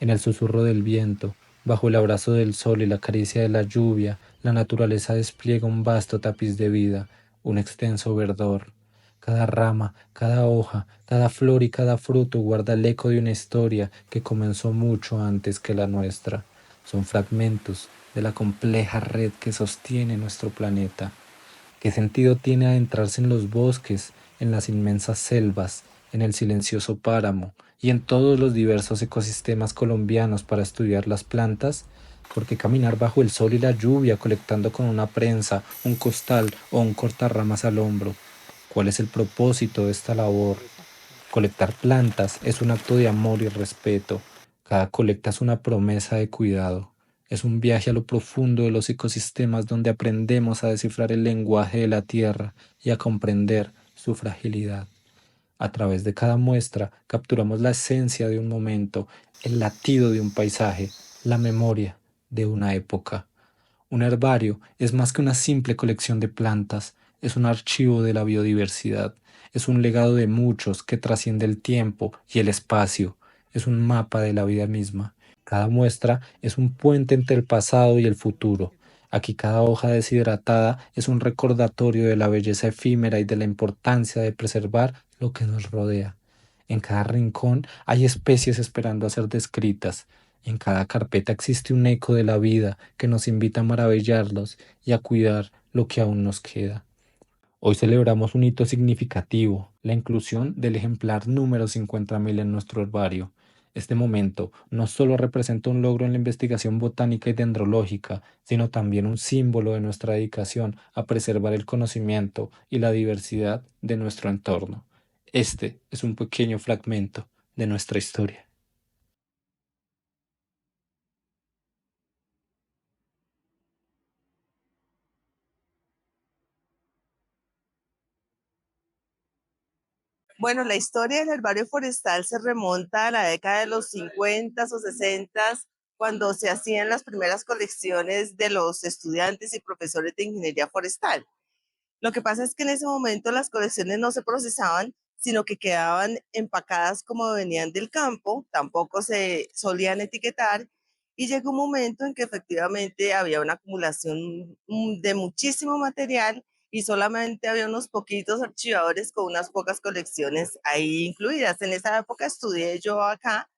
En el susurro del viento, bajo el abrazo del sol y la caricia de la lluvia, la naturaleza despliega un vasto tapiz de vida, un extenso verdor. Cada rama, cada hoja, cada flor y cada fruto guarda el eco de una historia que comenzó mucho antes que la nuestra. Son fragmentos de la compleja red que sostiene nuestro planeta. ¿Qué sentido tiene adentrarse en los bosques, en las inmensas selvas, en el silencioso páramo y en todos los diversos ecosistemas colombianos para estudiar las plantas? ¿Por qué caminar bajo el sol y la lluvia colectando con una prensa, un costal o un cortarramas al hombro? ¿Cuál es el propósito de esta labor? Colectar plantas es un acto de amor y respeto. Cada colecta es una promesa de cuidado. Es un viaje a lo profundo de los ecosistemas donde aprendemos a descifrar el lenguaje de la tierra y a comprender su fragilidad. A través de cada muestra capturamos la esencia de un momento, el latido de un paisaje, la memoria de una época. Un herbario es más que una simple colección de plantas, es un archivo de la biodiversidad, es un legado de muchos que trasciende el tiempo y el espacio, es un mapa de la vida misma. Cada muestra es un puente entre el pasado y el futuro. Aquí cada hoja deshidratada es un recordatorio de la belleza efímera y de la importancia de preservar lo que nos rodea. En cada rincón hay especies esperando a ser descritas. En cada carpeta existe un eco de la vida que nos invita a maravillarlos y a cuidar lo que aún nos queda. Hoy celebramos un hito significativo, la inclusión del ejemplar número 50.000 en nuestro herbario. Este momento no solo representa un logro en la investigación botánica y dendrológica, sino también un símbolo de nuestra dedicación a preservar el conocimiento y la diversidad de nuestro entorno. Este es un pequeño fragmento de nuestra historia. Bueno, la historia del herbario forestal se remonta a la década de los 50 o 60, cuando se hacían las primeras colecciones de los estudiantes y profesores de ingeniería forestal. Lo que pasa es que en ese momento las colecciones no se procesaban, sino que quedaban empacadas como venían del campo, tampoco se solían etiquetar, y llegó un momento en que efectivamente había una acumulación de muchísimo material y solamente había unos poquitos archivadores con unas pocas colecciones ahí incluidas. En esa época estudié yo acá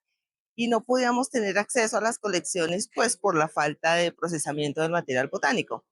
y no podíamos tener acceso a las colecciones pues por la falta de procesamiento del material botánico.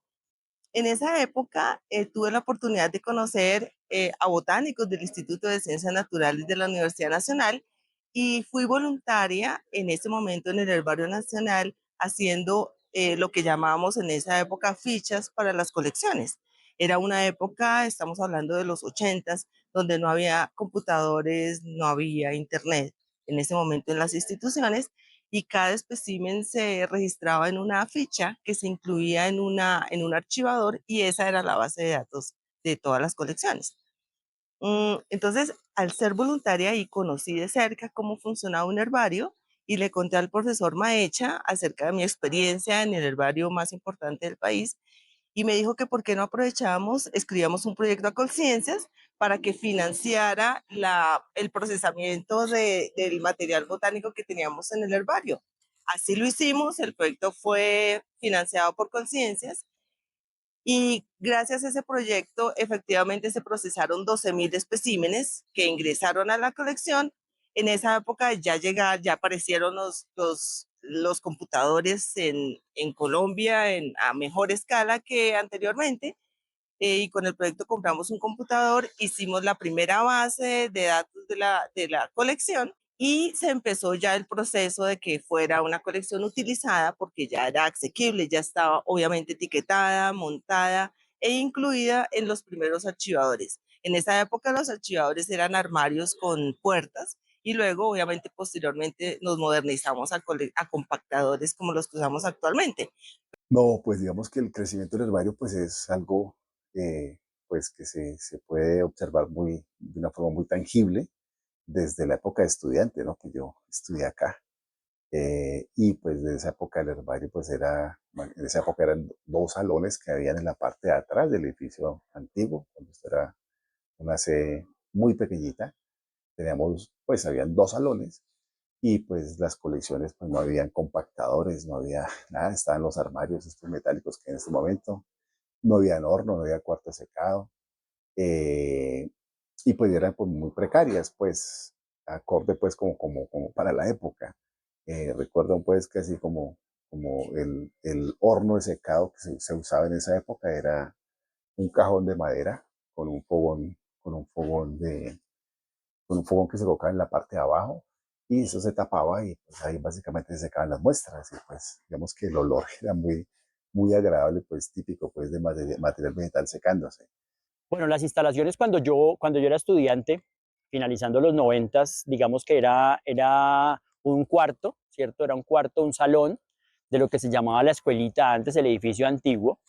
En esa época tuve la oportunidad de conocer a botánicos del Instituto de Ciencias Naturales de la Universidad Nacional y fui voluntaria en ese momento en el Herbario Nacional haciendo lo que llamábamos en esa época fichas para las colecciones. Era una época, estamos hablando de los 80s, donde no había computadores, no había internet en ese momento en las instituciones y cada espécimen se registraba en una ficha que se incluía en un archivador y esa era la base de datos de todas las colecciones. Entonces, al ser voluntaria ahí, conocí de cerca cómo funcionaba un herbario y le conté al profesor Maecha acerca de mi experiencia en el herbario más importante del país y me dijo que por qué no aprovechábamos, escribíamos un proyecto a Colciencias para que financiara el procesamiento del material botánico que teníamos en el herbario. Así lo hicimos, el proyecto fue financiado por Colciencias y gracias a ese proyecto efectivamente se procesaron 12.000 especímenes que ingresaron a la colección. En esa época ya aparecieron los computadores en Colombia a mejor escala que anteriormente. Y con el proyecto compramos un computador, hicimos la primera base de datos de la colección y se empezó ya el proceso de que fuera una colección utilizada porque ya era asequible, ya estaba obviamente etiquetada, montada e incluida en los primeros archivadores. En esa época los archivadores eran armarios con puertas y luego obviamente posteriormente nos modernizamos a compactadores como los que usamos actualmente. No, pues digamos que el crecimiento del herbario pues es algo pues que se puede observar de una forma muy tangible desde la época de estudiante, ¿no? Que yo estudié acá. Y pues de esa época el herbario pues bueno, en esa época eran dos salones que habían en la parte de atrás del edificio antiguo, cuando esto era una sede muy pequeñita. Teníamos, pues habían dos salones y pues las colecciones, pues no habían compactadores, no había nada, estaban los armarios estos metálicos que en este momento no había horno, no había cuarto secado, eh, y pues eran pues, muy precarias, pues acorde pues como para la época. Recuerdo pues que así como el horno de secado que se usaba en esa época era un cajón de madera con un fogón, con un fogón con un fogón que se colocaba en la parte de abajo y eso se tapaba y pues ahí básicamente se secaban las muestras y pues digamos que el olor era muy agradable, pues típico pues de material vegetal secándose. Bueno, las instalaciones cuando yo era estudiante, finalizando los noventas, digamos que era un cuarto, ¿cierto? Era un cuarto, un salón de lo que se llamaba la escuelita antes, el edificio antiguo.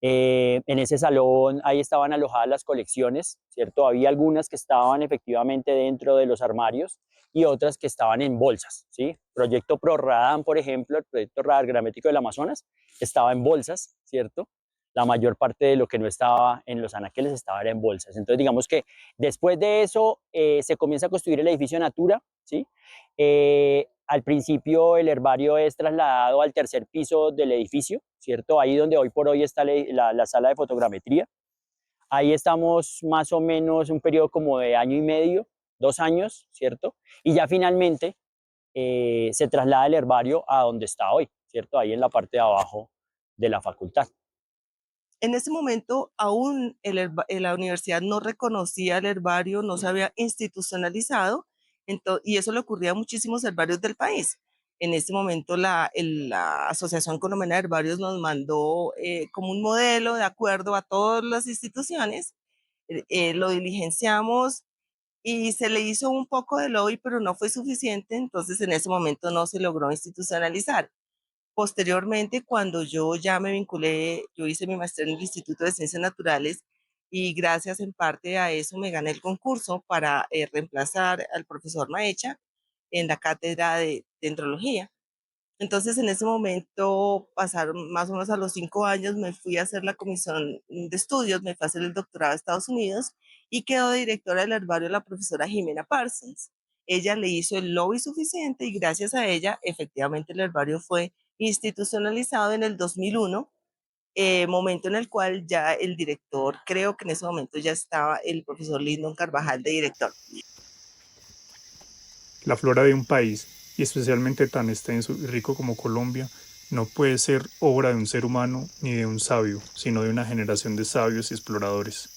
En ese salón ahí estaban alojadas las colecciones, ¿cierto? Había algunas que estaban efectivamente dentro de los armarios y otras que estaban en bolsas, ¿sí? Proyecto ProRADAN, por ejemplo, el proyecto Radar Gramétrico del Amazonas, estaba en bolsas, ¿cierto? La mayor parte de lo que no estaba en los anaqueles estaba en bolsas. Entonces, digamos que después de eso se comienza a construir el edificio Natura, ¿sí? Al principio el herbario es trasladado al tercer piso del edificio, ¿cierto? Ahí donde hoy por hoy está la sala de fotogrametría. Ahí estamos más o menos un periodo como de año y medio, 2 años, ¿cierto? Y ya finalmente se traslada el herbario a donde está hoy, ¿cierto? Ahí en la parte de abajo de la facultad. En ese momento aún la universidad no reconocía el herbario, no se había institucionalizado, y eso le ocurría a muchísimos herbarios del país. En ese momento la Asociación Colombiana de Herbarios nos mandó como un modelo de acuerdo a todas las instituciones, lo diligenciamos y se le hizo un poco de lobby, pero no fue suficiente, entonces en ese momento no se logró institucionalizar. Posteriormente, cuando yo ya me vinculé, yo hice mi maestría en el Instituto de Ciencias Naturales y gracias en parte a eso me gané el concurso para reemplazar al profesor Maecha en la cátedra de dendrología. Entonces, en ese momento, pasaron más o menos a los 5 años, me fui a hacer la comisión de estudios, me fui a hacer el doctorado a Estados Unidos y quedó directora del herbario la profesora Jimena Parsons. Ella le hizo el lobby suficiente y gracias a ella, efectivamente, el herbario fue institucionalizado en el 2001, momento en el cual ya el director, creo que en ese momento ya estaba el profesor Lyndon Carvajal de director. La flora de un país, y especialmente tan extenso y rico como Colombia, no puede ser obra de un ser humano ni de un sabio, sino de una generación de sabios y exploradores.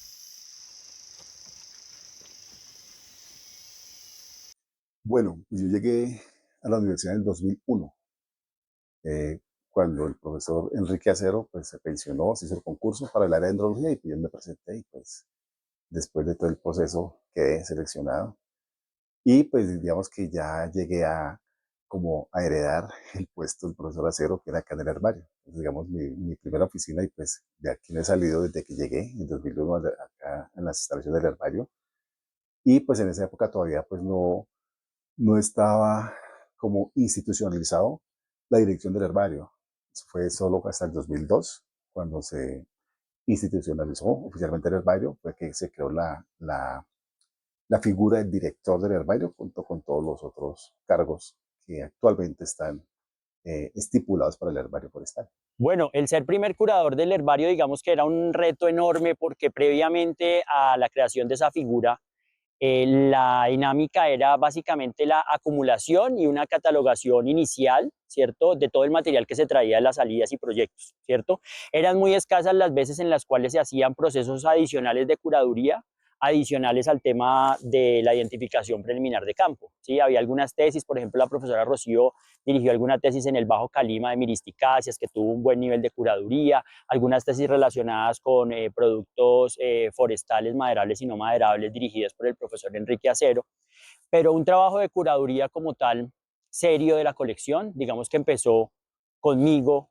Bueno, pues yo llegué a la universidad en el 2001, cuando el profesor Enrique Acero pues, se pensionó, se hizo el concurso para el área de dendrología y pues yo me presenté y pues después de todo el proceso quedé seleccionado. Y pues digamos que ya llegué a como a heredar el puesto del profesor Acero, que era acá en el herbario. Entonces, digamos, mi primera oficina y pues de aquí no he salido desde que llegué en 2001 acá en las instalaciones del herbario. Y pues en esa época todavía pues no estaba como institucionalizado la dirección del herbario. Eso fue solo hasta el 2002, cuando se institucionalizó oficialmente el herbario, fue que se creó la figura del director del herbario junto con todos los otros cargos que actualmente están estipulados para el herbario forestal. Bueno, el ser primer curador del herbario, digamos que era un reto enorme porque previamente a la creación de esa figura, la dinámica era básicamente la acumulación y una catalogación inicial, ¿cierto?, de todo el material que se traía de las salidas y proyectos, ¿cierto? Eran muy escasas las veces en las cuales se hacían procesos adicionales de curaduría, adicionales al tema de la identificación preliminar de campo, ¿sí? Había algunas tesis, por ejemplo, la profesora Rocío dirigió alguna tesis en el Bajo Calima de miristicáceas, que tuvo un buen nivel de curaduría, algunas tesis relacionadas con productos forestales, maderables y no maderables, dirigidas por el profesor Enrique Acero, pero un trabajo de curaduría como tal, serio de la colección, digamos que empezó conmigo,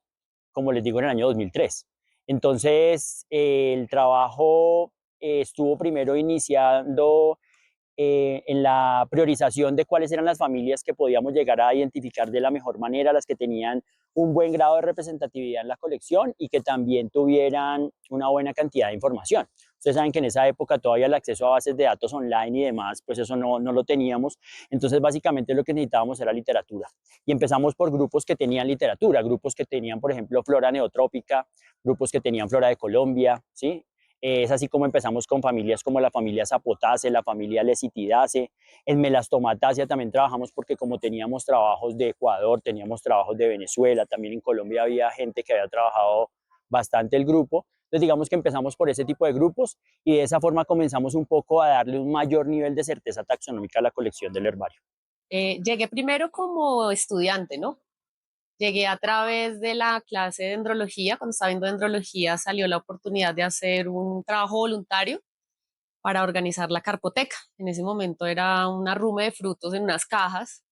como les digo, en el año 2003. Entonces, el trabajo estuvo primero iniciando en la priorización de cuáles eran las familias que podíamos llegar a identificar de la mejor manera, las que tenían un buen grado de representatividad en la colección y que también tuvieran una buena cantidad de información. Ustedes saben que en esa época todavía el acceso a bases de datos online y demás, pues eso no lo teníamos. Entonces, básicamente lo que necesitábamos era literatura. Y empezamos por grupos que tenían literatura, grupos que tenían, por ejemplo, flora neotrópica, grupos que tenían flora de Colombia, ¿sí? Es así como empezamos con familias como la familia Zapotase, la familia Lecitidase. En Melastomataceae también trabajamos porque como teníamos trabajos de Ecuador, teníamos trabajos de Venezuela, también en Colombia había gente que había trabajado bastante el grupo. Entonces digamos que empezamos por ese tipo de grupos y de esa forma comenzamos un poco a darle un mayor nivel de certeza taxonómica a la colección del herbario. Llegué primero como estudiante, ¿no? Llegué a través de la clase de dendrología. Cuando estaba viendo dendrología salió la oportunidad de hacer un trabajo voluntario para organizar la carpoteca. En ese momento era un arrume de frutos en unas cajas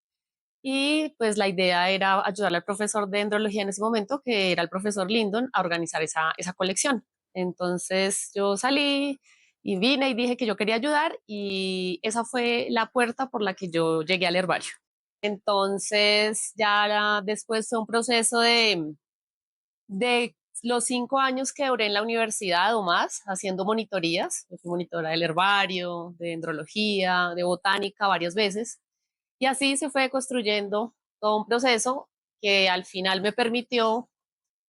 y pues la idea era ayudarle al profesor de dendrología en ese momento, que era el profesor Lindon, a organizar esa colección. Entonces yo salí y vine y dije que yo quería ayudar y esa fue la puerta por la que yo llegué al herbario. Entonces ya después fue un proceso de los 5 años que duré en la universidad o más haciendo monitorías. Yo fui monitora del herbario, de dendrología, de botánica varias veces. Y así se fue construyendo todo un proceso que al final me permitió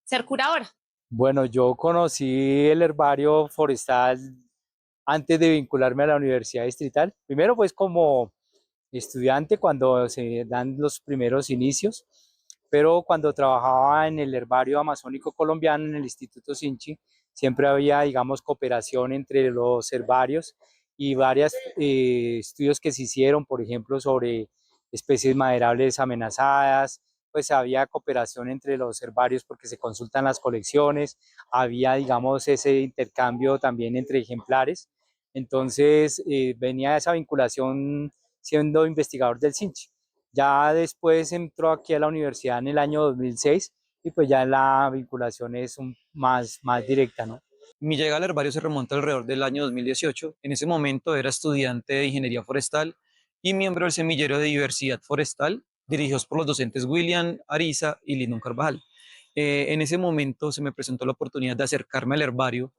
ser curadora. Bueno, yo conocí el herbario forestal antes de vincularme a la Universidad Distrital. Primero, pues como estudiante cuando se dan los primeros inicios, pero cuando trabajaba en el herbario amazónico colombiano, en el Instituto Sinchi, siempre había, digamos, cooperación entre los herbarios y varios estudios que se hicieron, por ejemplo, sobre especies maderables amenazadas, pues había cooperación entre los herbarios porque se consultan las colecciones, había, digamos, ese intercambio también entre ejemplares. Entonces, venía esa vinculación siendo investigador del Sinchi. Ya después entró aquí a la universidad en el año 2006 y pues ya la vinculación es más directa, ¿no? Mi llegada al herbario se remonta alrededor del año 2018. En ese momento era estudiante de ingeniería forestal y miembro del semillero de diversidad forestal, dirigidos por los docentes William Ariza y Lindon Carvajal. En ese momento se me presentó la oportunidad de acercarme al herbario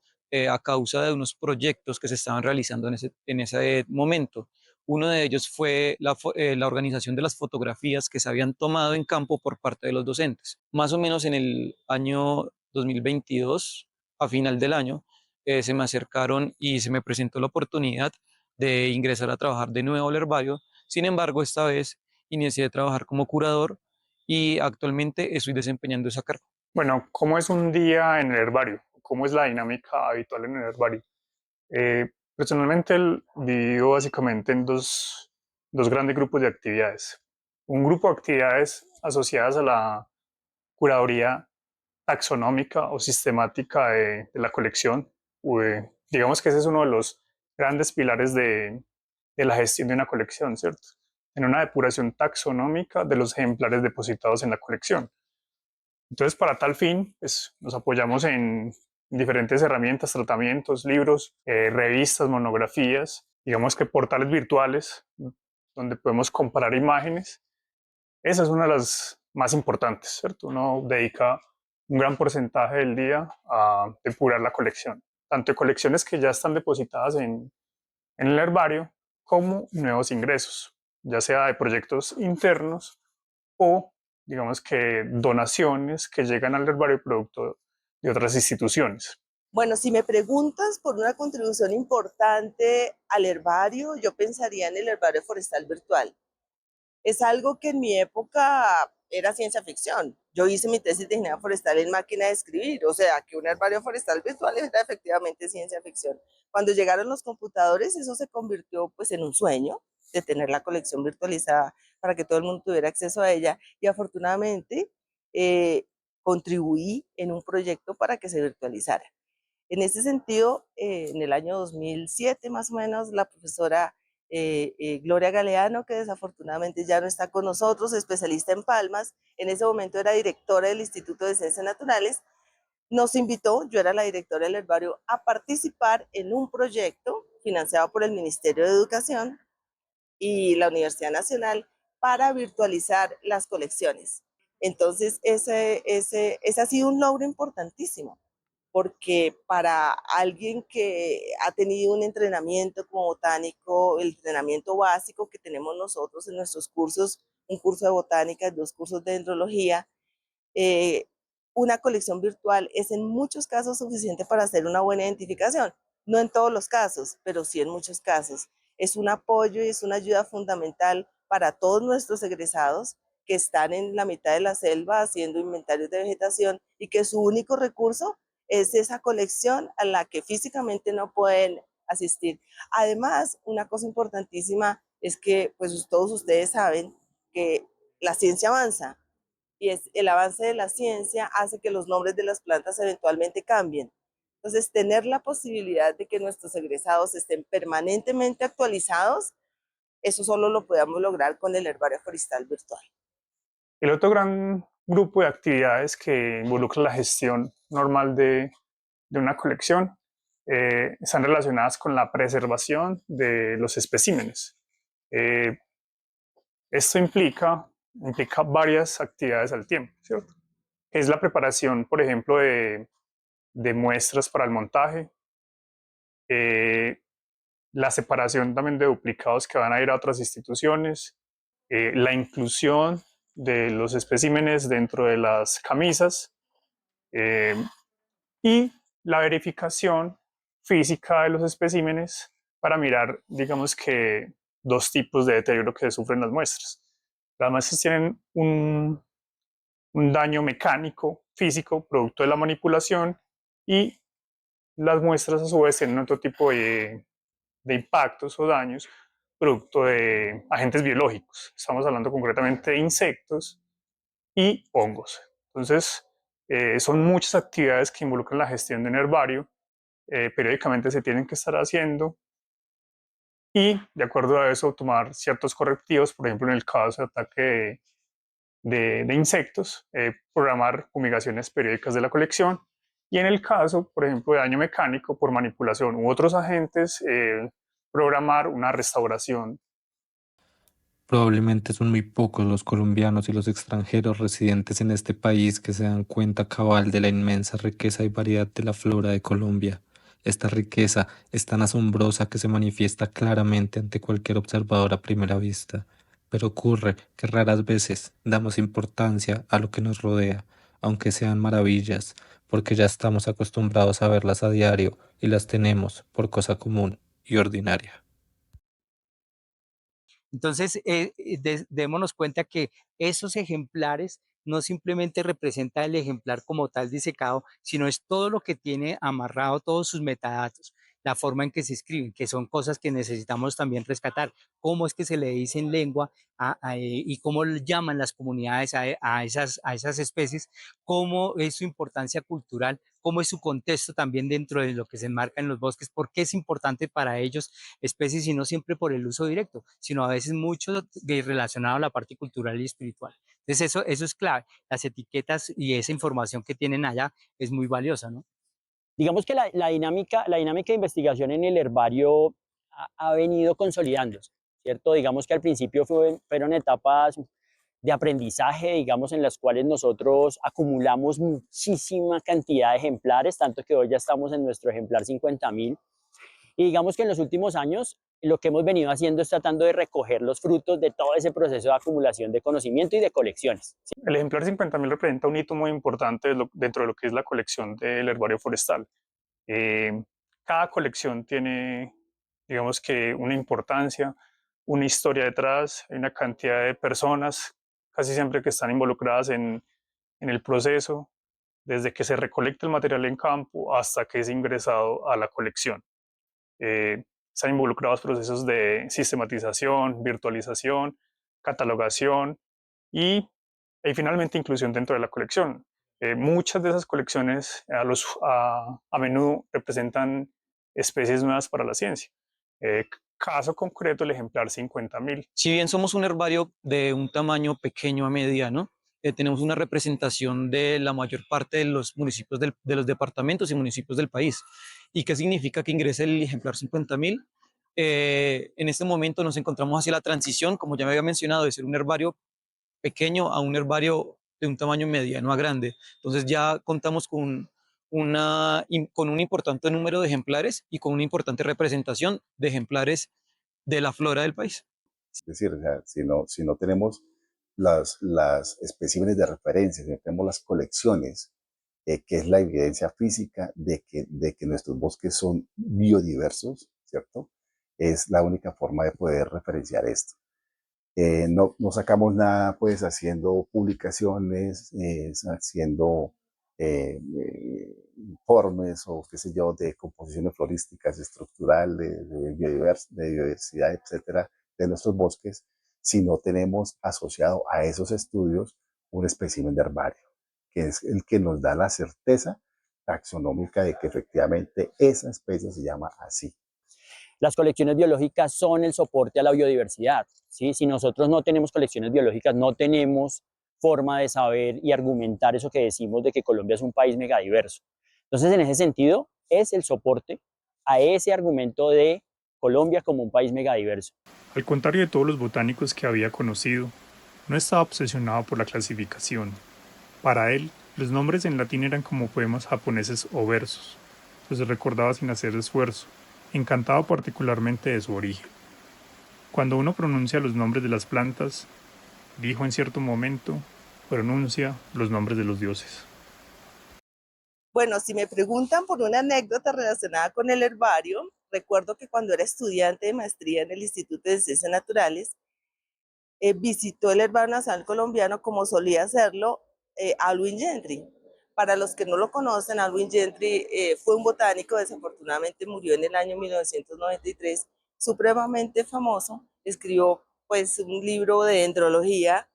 a causa de unos proyectos que se estaban realizando en ese momento. Uno de ellos fue la organización de las fotografías que se habían tomado en campo por parte de los docentes. Más o menos en el año 2022, a final del año, se me acercaron y se me presentó la oportunidad de ingresar a trabajar de nuevo al herbario. Sin embargo, esta vez inicié a trabajar como curador y actualmente estoy desempeñando esa cargo. Bueno, ¿cómo es un día en el herbario? ¿Cómo es la dinámica habitual en el herbario? Personalmente divido básicamente en dos grandes grupos de actividades. Un grupo de actividades asociadas a la curaduría taxonómica o sistemática de la colección. Digamos que ese es uno de los grandes pilares de la gestión de una colección, ¿cierto? En una depuración taxonómica de los ejemplares depositados en la colección. Entonces, para tal fin, pues, nos apoyamos en diferentes herramientas, tratamientos, libros, revistas, monografías, digamos que portales virtuales, donde podemos comparar imágenes. Esa es una de las más importantes, ¿cierto? Uno dedica un gran porcentaje del día a depurar la colección, tanto de colecciones que ya están depositadas en el herbario, como nuevos ingresos, ya sea de proyectos internos o digamos que donaciones que llegan al herbario producto de otras instituciones. Bueno, si me preguntas por una contribución importante al herbario, yo pensaría en el herbario forestal virtual. Es algo que en mi época era ciencia ficción. Yo hice mi tesis de ingeniería forestal en máquina de escribir, o sea, que un herbario forestal virtual era efectivamente ciencia ficción. Cuando llegaron los computadores, eso se convirtió pues en un sueño de tener la colección virtualizada para que todo el mundo tuviera acceso a ella y afortunadamente contribuí en un proyecto para que se virtualizara. En ese sentido, en el año 2007 más o menos, la profesora Gloria Galeano, que desafortunadamente ya no está con nosotros, especialista en palmas, en ese momento era directora del Instituto de Ciencias Naturales, nos invitó, yo era la directora del herbario, a participar en un proyecto financiado por el Ministerio de Educación y la Universidad Nacional para virtualizar las colecciones. Entonces, ese ha sido un logro importantísimo, porque para alguien que ha tenido un entrenamiento como botánico, el entrenamiento básico que tenemos nosotros en nuestros cursos, un curso de botánica, 2 cursos de dendrología, eh, una colección virtual es en muchos casos suficiente para hacer una buena identificación. No en todos los casos, pero sí en muchos casos. Es un apoyo y es una ayuda fundamental para todos nuestros egresados que están en la mitad de la selva haciendo inventarios de vegetación y que su único recurso es esa colección a la que físicamente no pueden asistir. Además, una cosa importantísima es que pues todos ustedes saben que la ciencia avanza y es el avance de la ciencia hace que los nombres de las plantas eventualmente cambien. Entonces, tener la posibilidad de que nuestros egresados estén permanentemente actualizados, eso solo lo podemos lograr con el herbario forestal virtual. El otro gran grupo de actividades que involucra la gestión normal de una colección están relacionadas con la preservación de los especímenes. Esto implica varias actividades al tiempo, ¿cierto? Es la preparación, por ejemplo, de muestras para el montaje, la separación también de duplicados que van a ir a otras instituciones, la inclusión de los especímenes dentro de las camisas y la verificación física de los especímenes para mirar, digamos que, 2 tipos de deterioro que sufren las muestras. Las muestras tienen un daño mecánico, físico, producto de la manipulación, y las muestras a su vez tienen otro tipo de impactos o daños producto de agentes biológicos. Estamos hablando concretamente de insectos y hongos. Entonces, son muchas actividades que involucran la gestión de un herbario, periódicamente se tienen que estar haciendo y, de acuerdo a eso, tomar ciertos correctivos, por ejemplo, en el caso de ataque de insectos, programar fumigaciones periódicas de la colección, y en el caso, por ejemplo, de daño mecánico por manipulación u otros agentes, programar una restauración. Probablemente son muy pocos los colombianos y los extranjeros residentes en este país que se dan cuenta cabal de la inmensa riqueza y variedad de la flora de Colombia. Esta riqueza es tan asombrosa que se manifiesta claramente ante cualquier observador a primera vista, pero ocurre que raras veces damos importancia a lo que nos rodea, aunque sean maravillas, porque ya estamos acostumbrados a verlas a diario y las tenemos por cosa común y ordinaria. Entonces, démonos cuenta que esos ejemplares no simplemente representan el ejemplar como tal disecado, sino es todo lo que tiene amarrado, todos sus metadatos, la forma en que se escriben, que son cosas que necesitamos también rescatar, cómo es que se le dice en lengua y cómo llaman las comunidades a esas especies, cómo es su importancia cultural, cómo es su contexto también dentro de lo que se enmarca en los bosques, por qué es importante para ellos especies y no siempre por el uso directo, sino a veces mucho relacionado a la parte cultural y espiritual. Entonces eso es clave. Las etiquetas y esa información que tienen allá es muy valiosa, ¿no? Digamos que la dinámica de investigación en el herbario ha venido consolidándose, ¿cierto? Digamos que al principio fueron etapas de aprendizaje, digamos, en las cuales nosotros acumulamos muchísima cantidad de ejemplares, tanto que hoy ya estamos en nuestro ejemplar 50.000. Y digamos que en los últimos años lo que hemos venido haciendo es tratando de recoger los frutos de todo ese proceso de acumulación de conocimiento y de colecciones, ¿sí? El ejemplar 50.000 representa un hito muy importante dentro de lo que es la colección del herbario forestal. Cada colección tiene, digamos que, una importancia, una historia detrás, hay una cantidad de personas casi siempre que están involucradas en el proceso, desde que se recolecta el material en campo hasta que es ingresado a la colección. Están involucrados procesos de sistematización, virtualización, catalogación y finalmente inclusión dentro de la colección. Muchas de esas colecciones a menudo representan especies nuevas para la ciencia. Caso concreto, el ejemplar 50.000. Si bien somos un herbario de un tamaño pequeño a mediano, tenemos una representación de la mayor parte de los municipios de los departamentos y municipios del país. ¿Y qué significa que ingrese el ejemplar 50.000? En este momento nos encontramos hacia la transición, como ya me había mencionado, de ser un herbario pequeño a un herbario de un tamaño mediano a grande. Entonces ya contamos con con un importante número de ejemplares y con una importante representación de ejemplares de la flora del país. Es decir, o sea, si no tenemos las especímenes de referencia, si no tenemos las colecciones, que es la evidencia física de que nuestros bosques son biodiversos, ¿cierto? Es la única forma de poder referenciar esto. No sacamos nada pues haciendo publicaciones, haciendo informes o qué sé yo, de composiciones florísticas, estructurales, de biodiversidad, etcétera, de nuestros bosques, si no tenemos asociado a esos estudios un espécimen de herbario, que es el que nos da la certeza taxonómica de que efectivamente esa especie se llama así. Las colecciones biológicas son el soporte a la biodiversidad, ¿sí? Si nosotros no tenemos colecciones biológicas, no tenemos forma de saber y argumentar eso que decimos de que Colombia es un país megadiverso. Entonces, en ese sentido, es el soporte a ese argumento de Colombia como un país megadiverso. Al contrario de todos los botánicos que había conocido, no estaba obsesionado por la clasificación. Para él, los nombres en latín eran como poemas japoneses o versos. Los recordaba sin hacer esfuerzo, encantado particularmente de su origen. Cuando uno pronuncia los nombres de las plantas, dijo en cierto momento, pronuncia los nombres de los dioses. Bueno, si me preguntan por una anécdota relacionada con el herbario, recuerdo que cuando era estudiante de maestría en el Instituto de Ciencias Naturales, visitó el Herbario Nacional Colombiano, como solía hacerlo, Alwin Gentry. Para los que no lo conocen, Alwin Gentry fue un botánico, desafortunadamente murió en el año 1993, supremamente famoso. Escribió pues un libro de dendrología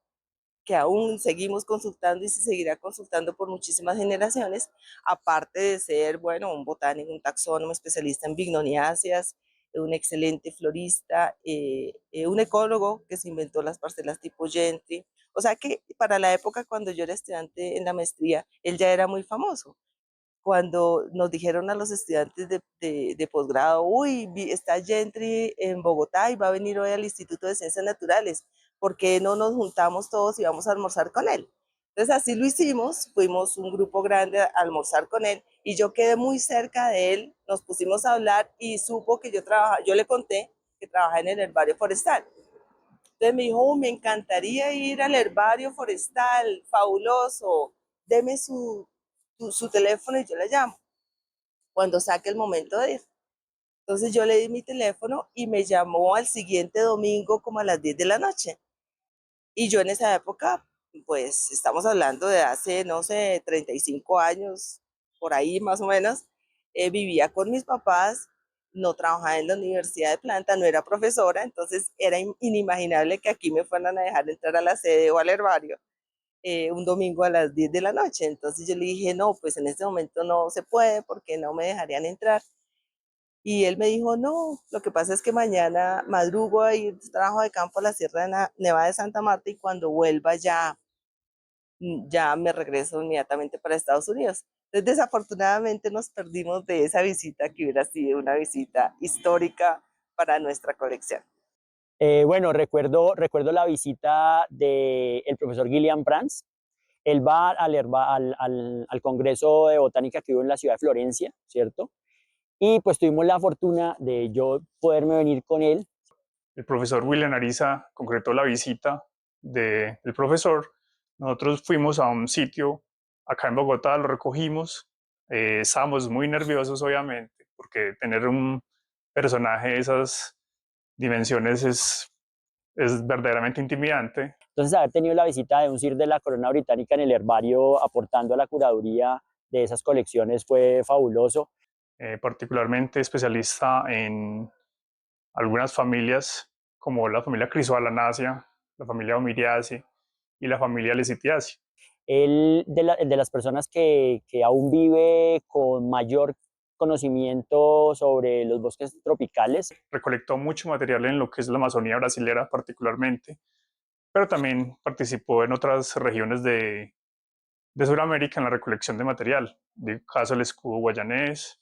que aún seguimos consultando y se seguirá consultando por muchísimas generaciones, aparte de ser, bueno, un botánico, un taxónomo, especialista en bignoniáceas, un excelente florista, un ecólogo que se inventó las parcelas tipo Gentry. O sea que para la época cuando yo era estudiante en la maestría, él ya era muy famoso. Cuando nos dijeron a los estudiantes de posgrado, uy, está Gentry en Bogotá y va a venir hoy al Instituto de Ciencias Naturales, ¿por qué no nos juntamos todos y vamos a almorzar con él? Entonces así lo hicimos, fuimos un grupo grande a almorzar con él y yo quedé muy cerca de él, nos pusimos a hablar y supo que yo le conté que trabajaba en el herbario forestal. Entonces me dijo, me encantaría ir al herbario forestal, fabuloso, deme su teléfono y yo la llamo cuando saque el momento de ir. Entonces yo le di mi teléfono y me llamó al siguiente domingo como a las 10 de la noche. Y yo en esa época, pues estamos hablando de hace, no sé, 35 años, por ahí más o menos, vivía con mis papás, no trabajaba en la Universidad de Planta, no era profesora, entonces era inimaginable que aquí me fueran a dejar entrar a la sede o al herbario un domingo a las 10 de la noche. Entonces yo le dije, no, pues en este momento no se puede porque no me dejarían entrar. Y él me dijo, no, lo que pasa es que mañana madrugo a ir de trabajo de campo a la Sierra de Nevada de Santa Marta y cuando vuelva ya me regreso inmediatamente para Estados Unidos. Entonces, desafortunadamente nos perdimos de esa visita que hubiera sido una visita histórica para nuestra colección. Bueno, recuerdo la visita del profesor Gillian Prance. Él va al Congreso de Botánica que hubo en la ciudad de Florencia, ¿cierto? Y pues tuvimos la fortuna de yo poderme venir con él. El profesor William Ariza concretó la visita del profesor. Nosotros fuimos a un sitio acá en Bogotá, lo recogimos. Estábamos muy nerviosos, obviamente, porque tener un personaje de esas dimensiones es verdaderamente intimidante. Entonces, haber tenido la visita de un CIR de la Corona Británica en el herbario aportando a la curaduría de esas colecciones fue fabuloso. Particularmente especialista en algunas familias, como la familia Chrysobalanaceae, la familia Omiriaceae y la familia Lecitiaceae. Él, de las personas que aún vive con mayor conocimiento sobre los bosques tropicales. Recolectó mucho material en lo que es la Amazonía brasilera particularmente, pero también participó en otras regiones de Sudamérica en la recolección de material, de caso el escudo guayanés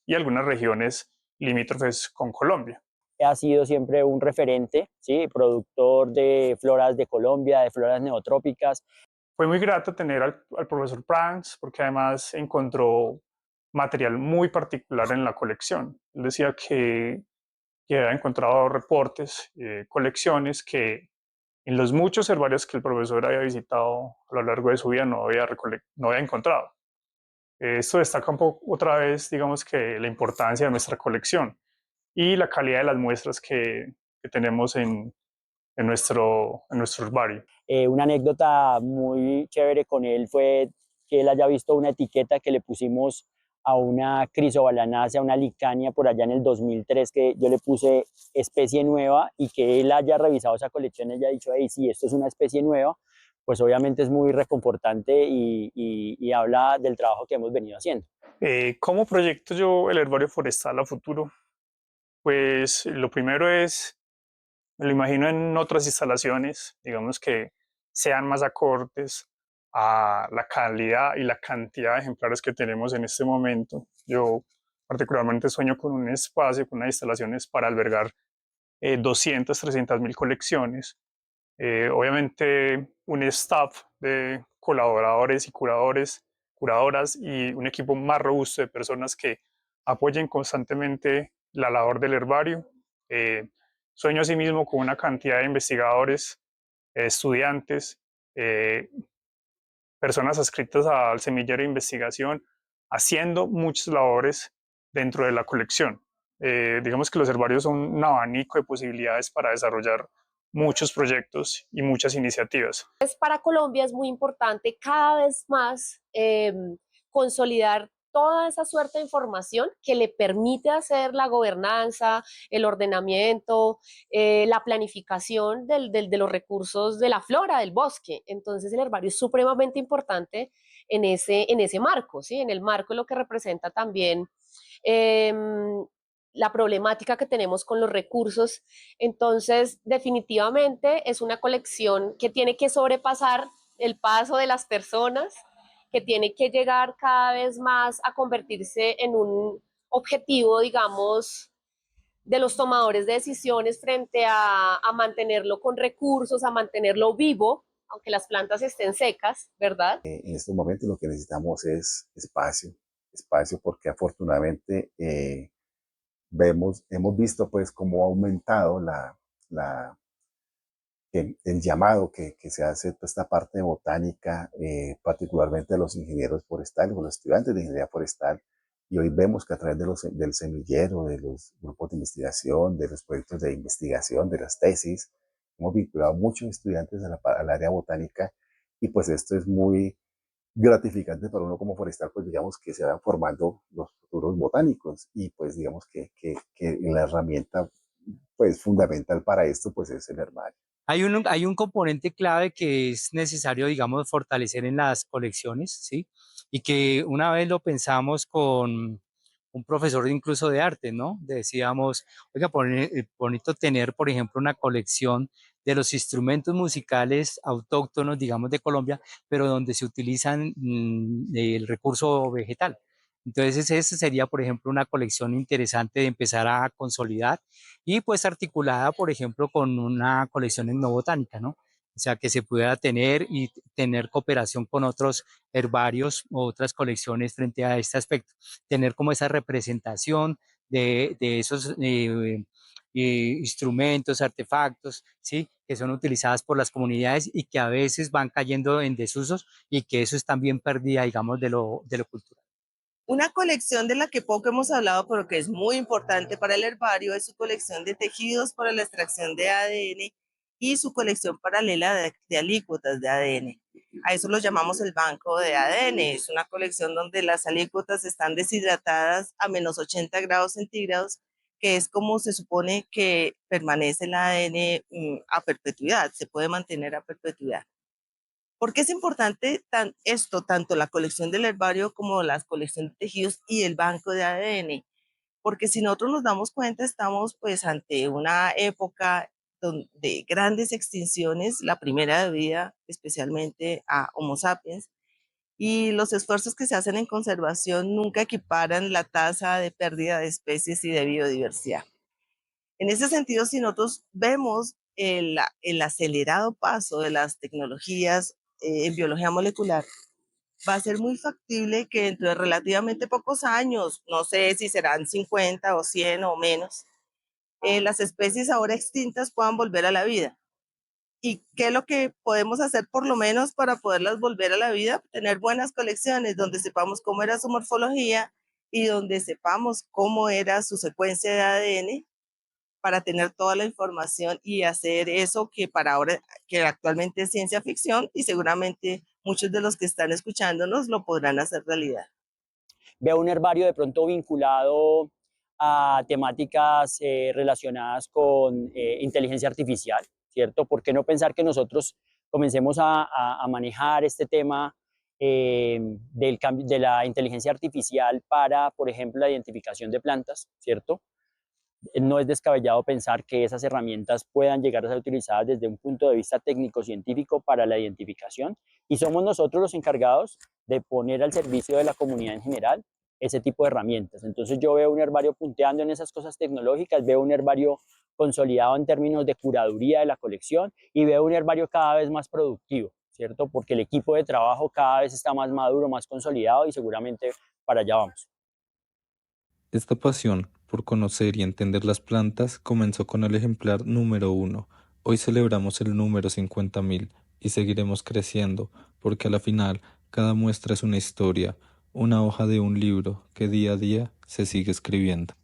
y algunas regiones limítrofes con Colombia. Ha sido siempre un referente, ¿sí? Productor de floras de Colombia, de floras neotrópicas. Fue muy grato tener al profesor Pranks porque además encontró material muy particular en la colección. Él decía que había encontrado reportes, colecciones que en los muchos herbarios que el profesor había visitado a lo largo de su vida no había encontrado. Esto destaca un poco otra vez, digamos que la importancia de nuestra colección y la calidad de las muestras que tenemos en nuestro herbario. Una anécdota muy chévere con él fue que él haya visto una etiqueta que le pusimos a una crisobalanaceae, a una licania por allá en el 2003, que yo le puse especie nueva, y que él haya revisado esa colección y haya dicho, hey, sí, esto es una especie nueva, pues obviamente es muy reconfortante y habla del trabajo que hemos venido haciendo. ¿Cómo proyecto yo el herbario forestal a futuro? Pues lo primero es, me lo imagino en otras instalaciones, digamos que sean más acordes a la calidad y la cantidad de ejemplares que tenemos en este momento. Yo particularmente sueño con un espacio, con unas instalaciones para albergar 200, 300 mil colecciones. Obviamente un staff de colaboradores y curadoras y un equipo más robusto de personas que apoyen constantemente la labor del herbario. Sueño asimismo con una cantidad de investigadores, estudiantes, eh, personas adscritas al semillero de investigación, haciendo muchas labores dentro de la colección. Digamos que los herbarios son un abanico de posibilidades para desarrollar muchos proyectos y muchas iniciativas. Para Colombia es muy importante cada vez más consolidar toda esa suerte de información que le permite hacer la gobernanza, el ordenamiento, la planificación de los recursos de la flora del bosque. Entonces el herbario es supremamente importante en ese marco, ¿sí? En el marco de lo que representa también la problemática que tenemos con los recursos. Entonces, definitivamente es una colección que tiene que sobrepasar el paso de las personas, que tiene que llegar cada vez más a convertirse en un objetivo, digamos, de los tomadores de decisiones frente a mantenerlo con recursos, a mantenerlo vivo, aunque las plantas estén secas, ¿verdad? En estos momentos lo que necesitamos es espacio porque afortunadamente hemos visto pues cómo ha aumentado la, el llamado que se hace toda esta parte de botánica, particularmente de los ingenieros forestales o los estudiantes de ingeniería forestal. Y hoy vemos que a través del semillero, de los grupos de investigación, de los proyectos de investigación, de las tesis, hemos vinculado muchos estudiantes al área botánica, y pues esto es muy gratificante para uno como forestal, pues digamos que se van formando los futuros botánicos, y pues digamos que la herramienta pues fundamental para esto pues es el herbario. Hay un componente clave que es necesario, digamos, fortalecer en las colecciones, ¿sí? Y que una vez lo pensamos con un profesor incluso de arte, ¿no? Decíamos, oiga, bonito tener, por ejemplo, una colección de los instrumentos musicales autóctonos, digamos, de Colombia, pero donde se utilizan el recurso vegetal. Entonces, esa sería, por ejemplo, una colección interesante de empezar a consolidar, y pues articulada, por ejemplo, con una colección etnobotánica, ¿no? O sea, que se pueda tener y tener cooperación con otros herbarios o otras colecciones frente a este aspecto. Tener como esa representación de esos instrumentos, artefactos, ¿sí? Que son utilizadas por las comunidades y que a veces van cayendo en desusos, y que eso es también pérdida, digamos, de lo cultural. Una colección de la que poco hemos hablado, pero que es muy importante para el herbario, es su colección de tejidos para la extracción de ADN y su colección paralela de alícuotas de ADN. A eso lo llamamos el banco de ADN. Es una colección donde las alícuotas están deshidratadas a menos 80 grados centígrados, que es como se supone que permanece el ADN a perpetuidad, se puede mantener a perpetuidad. ¿Por qué es importante esto, tanto la colección del herbario como la colección de tejidos y el banco de ADN? Porque si nosotros nos damos cuenta, estamos pues ante una época de grandes extinciones, la primera de vida, especialmente a Homo sapiens, y los esfuerzos que se hacen en conservación nunca equiparan la tasa de pérdida de especies y de biodiversidad. En ese sentido, si nosotros vemos el acelerado paso de las tecnologías en biología molecular, va a ser muy factible que dentro de relativamente pocos años, no sé si serán 50 o 100 o menos, las especies ahora extintas puedan volver a la vida. ¿Y qué es lo que podemos hacer por lo menos para poderlas volver a la vida? Tener buenas colecciones donde sepamos cómo era su morfología y donde sepamos cómo era su secuencia de ADN para tener toda la información y hacer eso que para ahora, que actualmente es ciencia ficción y seguramente muchos de los que están escuchándonos lo podrán hacer realidad. Veo un herbario de pronto vinculado a temáticas relacionadas con inteligencia artificial, ¿cierto? ¿Por qué no pensar que nosotros comencemos a manejar este tema de la inteligencia artificial para, por ejemplo, la identificación de plantas, ¿cierto? No es descabellado pensar que esas herramientas puedan llegar a ser utilizadas desde un punto de vista técnico-científico para la identificación y somos nosotros los encargados de poner al servicio de la comunidad en general ese tipo de herramientas. Entonces yo veo un herbario punteando en esas cosas tecnológicas, veo un herbario consolidado en términos de curaduría de la colección y veo un herbario cada vez más productivo, ¿cierto? Porque el equipo de trabajo cada vez está más maduro, más consolidado y seguramente para allá vamos. Esta pasión por conocer y entender las plantas comenzó con el ejemplar número 1. Hoy celebramos el número 50.000 y seguiremos creciendo, porque a la final cada muestra es una historia, una hoja de un libro que día a día se sigue escribiendo.